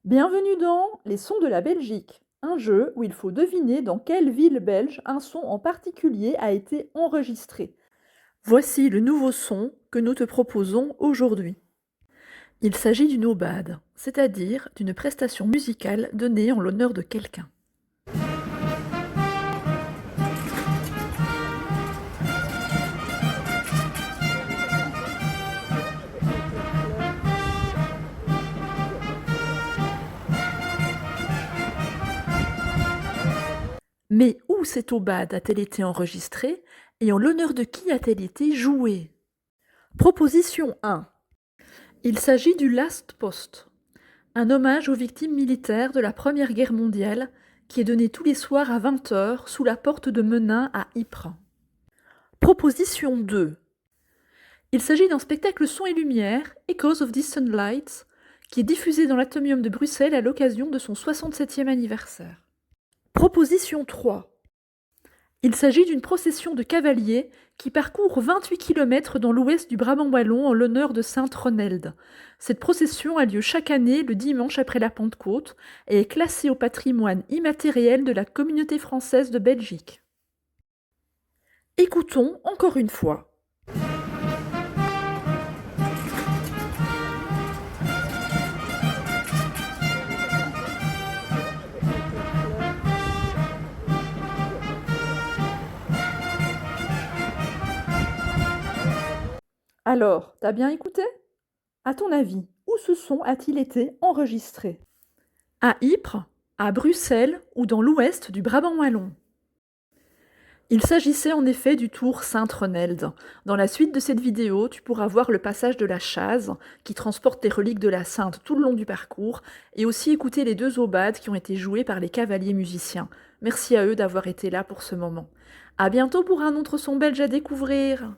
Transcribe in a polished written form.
Bienvenue dans Les sons de la Belgique, un jeu où il faut deviner dans quelle ville belge un son en particulier a été enregistré. Voici le nouveau son que nous te proposons aujourd'hui. Il s'agit d'une aubade, c'est-à-dire d'une prestation musicale donnée en l'honneur de quelqu'un. Mais où cette aubade a-t-elle été enregistrée et en l'honneur de qui a-t-elle été jouée? Proposition 1. Il s'agit du Last Post, un hommage aux victimes militaires de la Première Guerre mondiale qui est donné tous les soirs à 20 h sous la porte de Menin à Ypres. Proposition 2. Il s'agit d'un spectacle son et lumière, Echoes of Distant Lights, qui est diffusé dans l'Atomium de Bruxelles à l'occasion de son 67e anniversaire. Proposition 3. Il s'agit d'une procession de cavaliers qui parcourt 28 km dans l'ouest du Brabant wallon en l'honneur de Sainte Ronelde. Cette procession a lieu chaque année le dimanche après la Pentecôte et est classée au patrimoine immatériel de la communauté française de Belgique. Écoutons encore une fois. Alors, t'as bien écouté? À ton avis, où ce son a-t-il été enregistré? À Ypres, à Bruxelles ou dans l'ouest du Brabant wallon? Il s'agissait en effet du tour Sainte-Renelde. Dans la suite de cette vidéo, tu pourras voir le passage de la chaise qui transporte les reliques de la Sainte tout le long du parcours et aussi écouter les deux aubades qui ont été jouées par les cavaliers musiciens. Merci à eux d'avoir été là pour ce moment. À bientôt pour un autre son belge à découvrir.